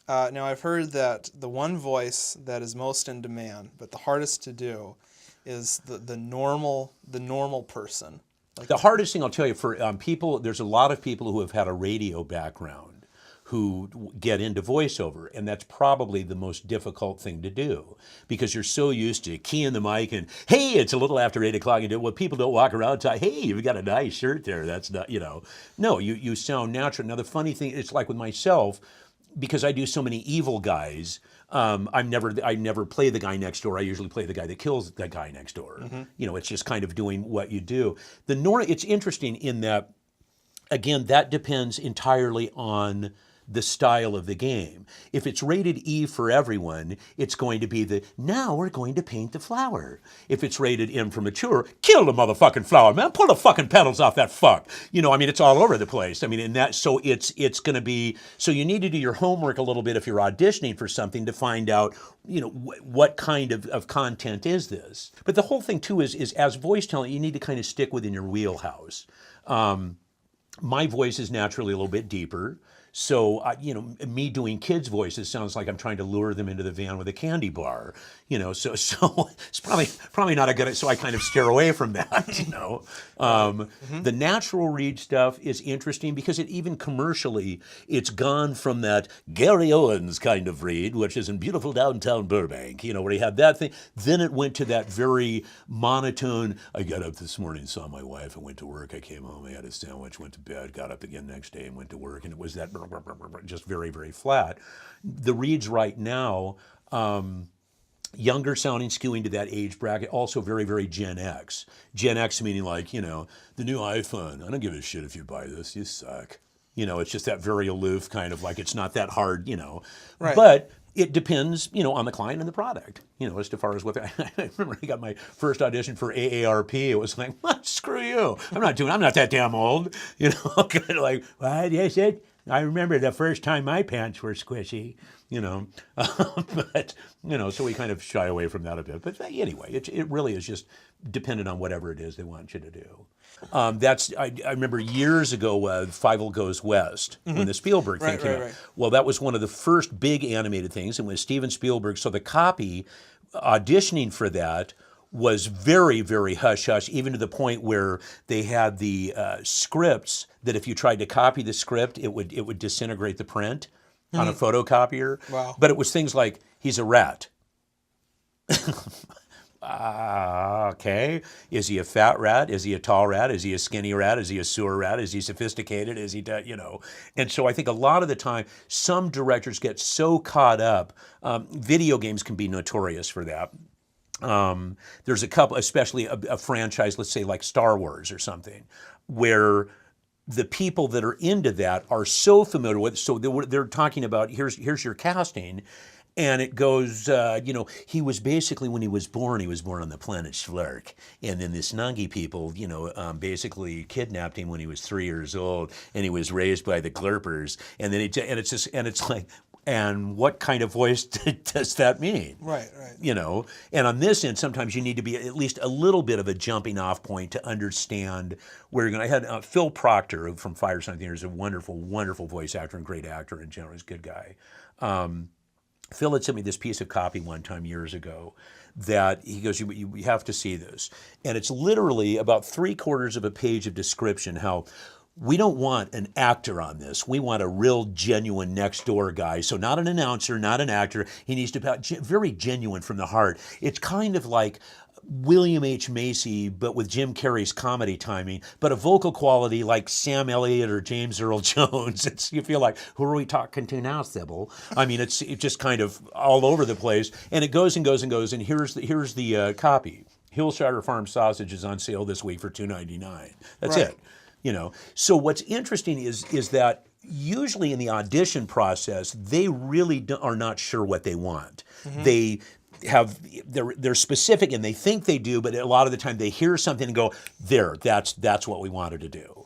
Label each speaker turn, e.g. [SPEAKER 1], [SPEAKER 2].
[SPEAKER 1] Now, I've heard that the one voice that is most in demand, but the hardest to do, is the normal person. Like
[SPEAKER 2] The hardest thing I'll tell you for people, there's a lot of people who have had a radio background who get into voiceover, and that's probably the most difficult thing to do because you're so used to keying the mic and, hey, it's a little after 8 o'clock, and well, people don't walk around talking, hey, you've got a nice shirt there. That's not, no, you sound natural. Now, the funny thing, it's like with myself, because I do so many evil guys, I never play the guy next door. I usually play the guy that kills the guy next door. It's just kind of doing what you do. It's interesting in that, again, that depends entirely on the style of the game. If it's rated E for everyone, it's going to be now we're going to paint the flower. If it's rated M for mature, kill the motherfucking flower, man. Pull the fucking petals off that fuck. It's all over the place. So it's going to be, so you need to do your homework a little bit if you're auditioning for something to find out, what kind of content is this. But the whole thing too is as voice talent, you need to kind of stick within your wheelhouse. My voice is naturally a little bit deeper. So, me doing kids' voices sounds like I'm trying to lure them into the van with a candy bar, so it's probably not a good, so I kind of steer away from that, The natural read stuff is interesting because it even commercially, it's gone from that Gary Owens kind of read, which is in beautiful downtown Burbank, where he had that thing. Then it went to that very monotone, I got up this morning, saw my wife, I went to work, I came home, I had a sandwich, went to bed, got up again next day and went to work, and it was that just very, very flat. The reads right now, younger sounding, skewing to that age bracket, also very, very Gen X. Gen X meaning like, the new iPhone, I don't give a shit if you buy this, you suck. It's just that very aloof kind of like, it's not that hard,
[SPEAKER 1] Right.
[SPEAKER 2] But it depends, on the client and the product, as far as what I remember I got my first audition for AARP. It was like, what? Screw you. I'm not that damn old, kind of like, what? Yes, I remember the first time my pants were squishy, but, so we kind of shy away from that a bit. But anyway, it really is just dependent on whatever it is they want you to do. I remember years ago, Fievel Goes West, when the Spielberg thing came out. Right. Well, that was one of the first big animated things, and with Steven Spielberg, so the copy, auditioning for that was very, very hush-hush, even to the point where they had the scripts that if you tried to copy the script, it would disintegrate the print on a photocopier.
[SPEAKER 1] Wow.
[SPEAKER 2] But it was things like, he's a rat. Okay. Is he a fat rat? Is he a tall rat? Is he a skinny rat? Is he a sewer rat? Is he sophisticated? Is he, And so I think a lot of the time, some directors get so caught up. Video games can be notorious for that. There's a couple, especially a franchise, let's say like Star Wars or something, where the people that are into that are so familiar with it. So they're talking about, here's your casting. And it goes, he was basically, when he was born on the planet Schlerk. And then the Snungy people, basically kidnapped him when he was 3 years old. And he was raised by the Glurpers. And then it's like, and what kind of voice does that mean?
[SPEAKER 1] Right.
[SPEAKER 2] And on this end, sometimes you need to be at least a little bit of a jumping off point to understand where you're going to. I had Phil Proctor from Fireside Theater is a wonderful, wonderful voice actor and great actor in general. He's a good guy. Phil had sent me this piece of copy one time years ago that he goes, you have to see this. And it's literally about 3/4 of a page of description how we don't want an actor on this. We want a real genuine next door guy. So not an announcer, not an actor. He needs to be very genuine from the heart. It's kind of like William H. Macy, but with Jim Carrey's comedy timing, but a vocal quality like Sam Elliott or James Earl Jones. You feel like, who are we talking to now, Sybil? It's just kind of all over the place. And it goes and goes and goes. And here's the copy. Hillshire Farm sausage is on sale this week for $2.99. That's
[SPEAKER 1] right.
[SPEAKER 2] it. So what's interesting is that usually in the audition process, they really are not sure what they want. Mm-hmm. They're specific and they think they do, but a lot of the time they hear something and go, that's what we wanted to do.